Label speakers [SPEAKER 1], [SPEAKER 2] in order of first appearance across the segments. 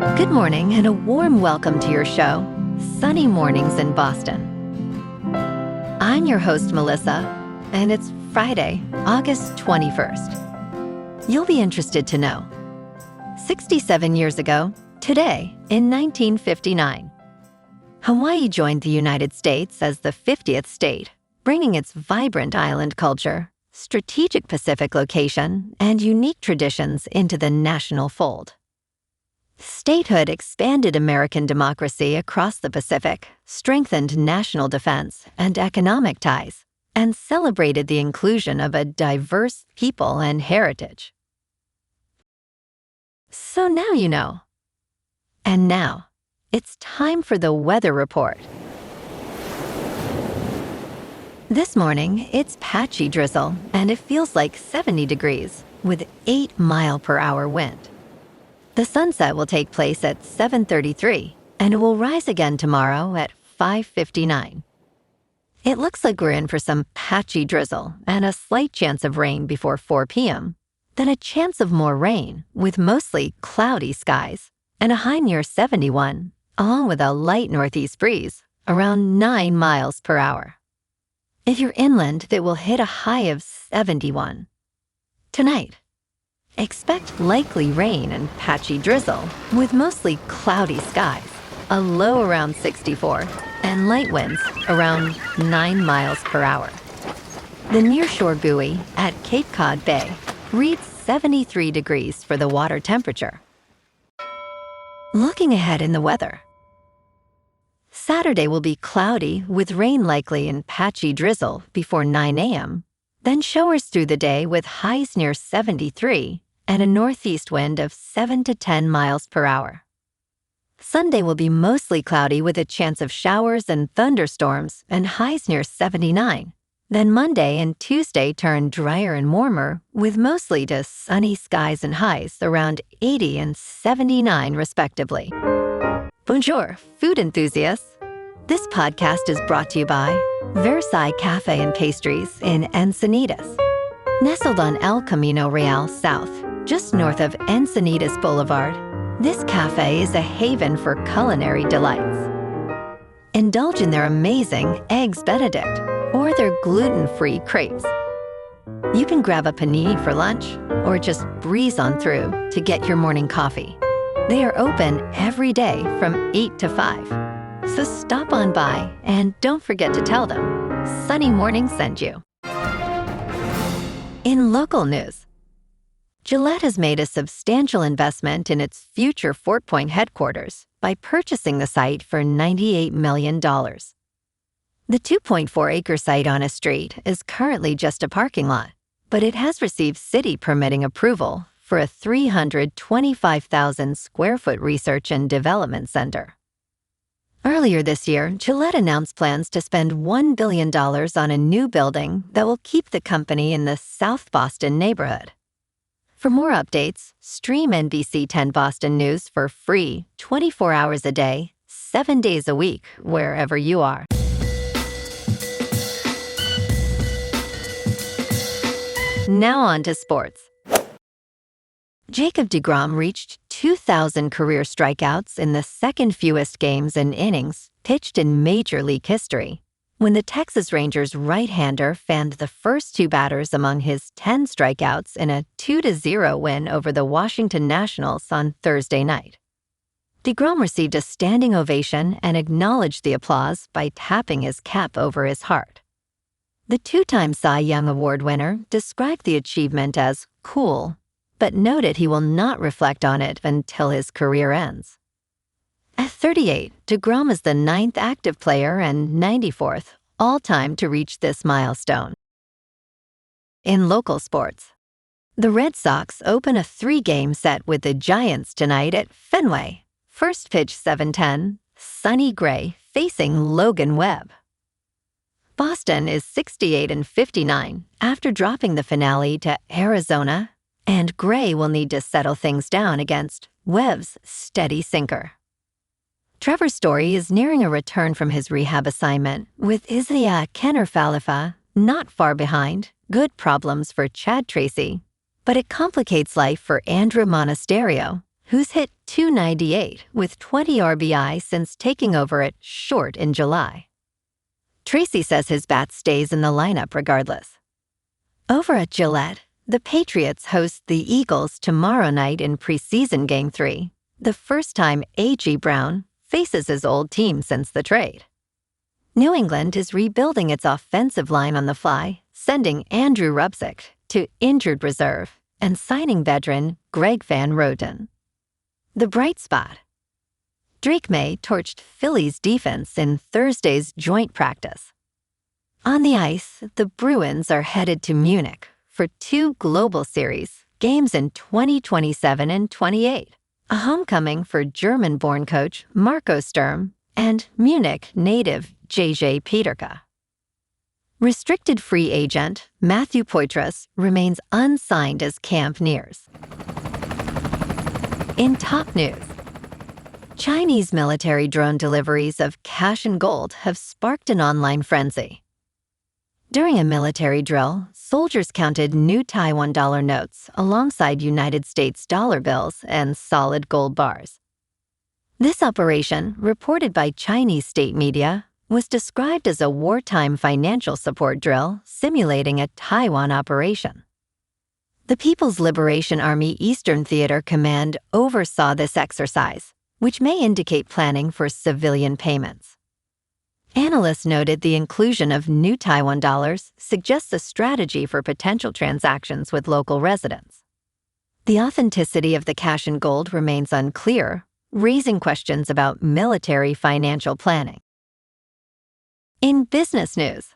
[SPEAKER 1] Good morning and a warm welcome to your show, Sunny Mornings in Boston. I'm your host, Melissa, and it's Friday, August 21st. You'll be interested to know. 67 years ago, today, in 1959, Hawaii joined the United States as the 50th state, bringing its vibrant island culture, strategic Pacific location, and unique traditions into the national fold. Statehood expanded American democracy across the Pacific, strengthened national defense and economic ties, and celebrated the inclusion of a diverse people and heritage. So now you know. And now, it's time for the weather report. This morning, it's patchy drizzle, and it feels like 70 degrees, with 8-mile-per-hour wind. The sunset will take place at 7:33, and it will rise again tomorrow at 5:59. It looks like we're in for some patchy drizzle and a slight chance of rain before 4 p.m., then a chance of more rain with mostly cloudy skies and a high near 71, along with a light northeast breeze around 9 miles per hour. If you're inland, it will hit a high of 71. Tonight, expect likely rain and patchy drizzle with mostly cloudy skies, a low around 64, and light winds around 9 miles per hour. The nearshore buoy at Cape Cod Bay reads 73 degrees for the water temperature. Looking ahead in the weather. Saturday will be cloudy with rain likely and patchy drizzle before 9 a.m., then showers through the day with highs near 73 and a northeast wind of 7 to 10 miles per hour. Sunday will be mostly cloudy with a chance of showers and thunderstorms and highs near 79. Then Monday and Tuesday turn drier and warmer with mostly to sunny skies and highs around 80 and 79 respectively. Bonjour, food enthusiasts. This podcast is brought to you by Versailles Cafe and Pastries in Encinitas. Nestled on El Camino Real South, just north of Encinitas Boulevard, this cafe is a haven for culinary delights. Indulge in their amazing Eggs Benedict or their gluten-free crepes. You can grab a panini for lunch or just breeze on through to get your morning coffee. They are open every day from 8 to 5. So stop on by and don't forget to tell them Sunny Morning sent you. In local news, Gillette has made a substantial investment in its future Fort Point headquarters by purchasing the site for $98 million. The 2.4-acre site on a street is currently just a parking lot, but it has received city permitting approval for a 325,000 square foot research and development center. Earlier this year, Gillette announced plans to spend $1 billion on a new building that will keep the company in the South Boston neighborhood. For more updates, stream NBC 10 Boston News for free 24 hours a day, 7 days a week, wherever you are. Now on to sports. Jacob deGrom reached 2,000 career strikeouts in the second fewest games and innings pitched in Major League history, when the Texas Rangers right-hander fanned the first two batters among his 10 strikeouts in a 2-0 win over the Washington Nationals on Thursday night. deGrom received a standing ovation and acknowledged the applause by tapping his cap over his heart. The two-time Cy Young Award winner described the achievement as cool, but noted he will not reflect on it until his career ends. At 38, deGrom is the 9th active player and 94th all-time to reach this milestone. In local sports, the Red Sox open a 3-game set with the Giants tonight at Fenway. First pitch 7:10, Sonny Gray facing Logan Webb. Boston is 68-59 after dropping the finale to Arizona, and Gray will need to settle things down against Webb's steady sinker. Trevor Story is nearing a return from his rehab assignment, with Isaiah Kenner-Falefa not far behind. Good problems for Chad Tracy, but it complicates life for Andrew Monasterio, who's hit .298 with 20 RBI since taking over at short in July. Tracy says his bat stays in the lineup regardless. Over at Gillette, the Patriots host the Eagles tomorrow night in preseason Game 3, the first time A.G. Brown faces his old team since the trade. New England is rebuilding its offensive line on the fly, sending Andrew Rubsick to injured reserve and signing veteran Greg Van Roten. The bright spot. Drake May torched Phillies defense in Thursday's joint practice. On the ice, the Bruins are headed to Munich for 2 Global Series games in 2027 and 28, a homecoming for German-born coach Marco Sturm and Munich native J.J. Peterka. Restricted free agent Matthew Poitras remains unsigned as camp nears. In top news, Chinese military drone deliveries of cash and gold have sparked an online frenzy. During a military drill, soldiers counted new Taiwan dollar notes alongside United States dollar bills and solid gold bars. This operation, reported by Chinese state media, was described as a wartime financial support drill simulating a Taiwan operation. The People's Liberation Army Eastern Theater Command oversaw this exercise, which may indicate planning for civilian payments. Analysts noted the inclusion of new Taiwan dollars suggests a strategy for potential transactions with local residents. The authenticity of the cash and gold remains unclear, raising questions about military financial planning. In business news,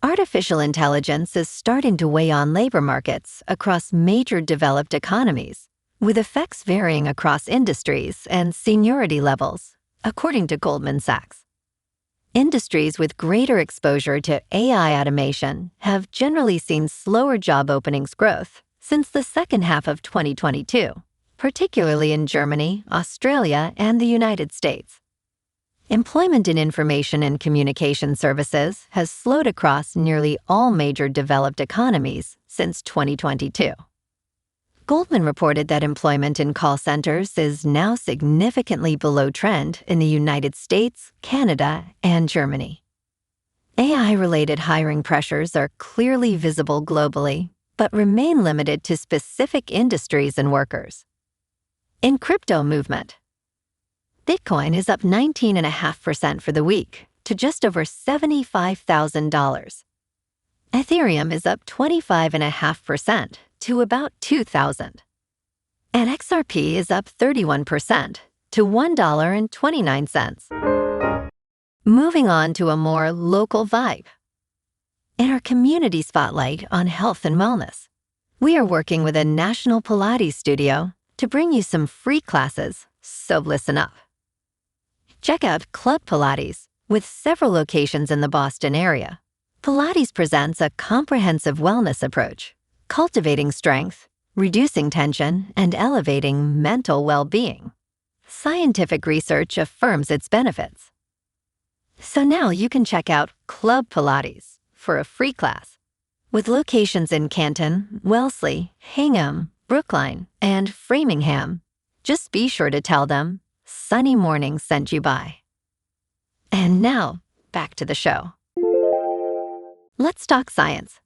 [SPEAKER 1] artificial intelligence is starting to weigh on labor markets across major developed economies, with effects varying across industries and seniority levels, according to Goldman Sachs. Industries with greater exposure to AI automation have generally seen slower job openings growth since the second half of 2022, particularly in Germany, Australia, and the United States. Employment in information and communication services has slowed across nearly all major developed economies since 2022. Goldman reported that employment in call centers is now significantly below trend in the United States, Canada, and Germany. AI-related hiring pressures are clearly visible globally, but remain limited to specific industries and workers. In crypto movement, Bitcoin is up 19.5% for the week to just over $75,000. Ethereum is up 25.5% to about $2,000. And XRP is up 31% to $1.29. Moving on to a more local vibe. In our community spotlight on health and wellness, we are working with a national Pilates studio to bring you some free classes, so listen up. Check out Club Pilates, with several locations in the Boston area. Pilates presents a comprehensive wellness approach, cultivating strength, reducing tension, and elevating mental well-being. Scientific research affirms its benefits. So now you can check out Club Pilates for a free class. With locations in Canton, Wellesley, Hingham, Brookline, and Framingham, just be sure to tell them Sunny Morning sent you by. And now, back to the show. Let's talk science.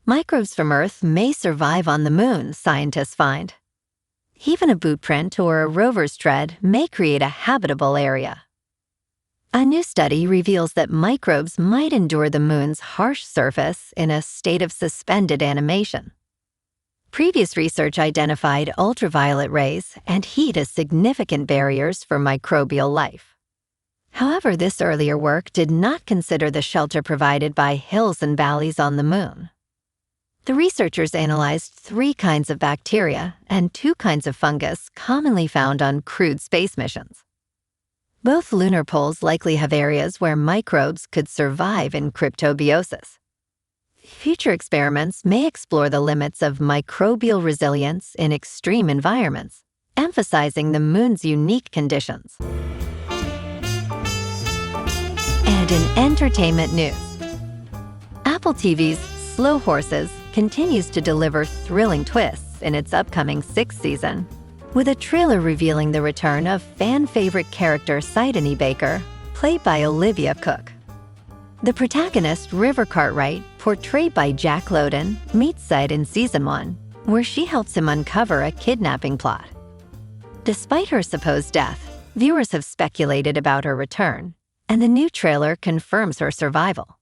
[SPEAKER 1] Microbes from Earth may survive on the moon, scientists find. Even a boot print or a rover's tread may create a habitable area. A new study reveals that microbes might endure the moon's harsh surface in a state of suspended animation. Previous research identified ultraviolet rays and heat as significant barriers for microbial life. However, this earlier work did not consider the shelter provided by hills and valleys on the moon. The researchers analyzed 3 kinds of bacteria and 2 kinds of fungus commonly found on crewed space missions. Both lunar poles likely have areas where microbes could survive in cryptobiosis. Future experiments may explore the limits of microbial resilience in extreme environments, emphasizing the moon's unique conditions. And in entertainment news, Apple TV's Slow Horses continues to deliver thrilling twists in its upcoming 6th season, with a trailer revealing the return of fan-favorite character Sidney Baker, played by Olivia Cooke. The protagonist, River Cartwright, portrayed by Jack Lowden, meets Sid in Season 1, where she helps him uncover a kidnapping plot. Despite her supposed death, viewers have speculated about her return, and the new trailer confirms her survival.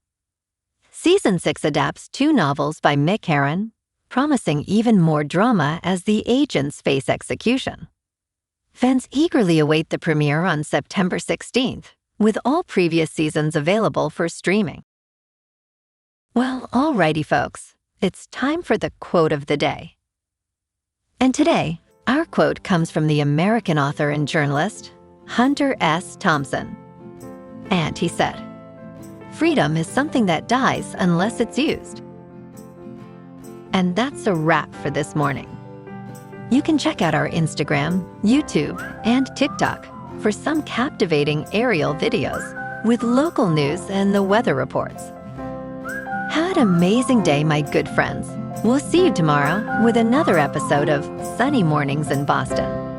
[SPEAKER 1] Season 6 adapts 2 novels by Mick Herron, promising even more drama as the agents face execution. Fans eagerly await the premiere on September 16th, with all previous seasons available for streaming. Well, alrighty folks, it's time for the quote of the day. And today, our quote comes from the American author and journalist, Hunter S. Thompson. And he said, "Freedom is something that dies unless it's used." And that's a wrap for this morning. You can check out our Instagram, YouTube, and TikTok for some captivating aerial videos with local news and the weather reports. Have an amazing day, my good friends. We'll see you tomorrow with another episode of Sunny Mornings in Boston.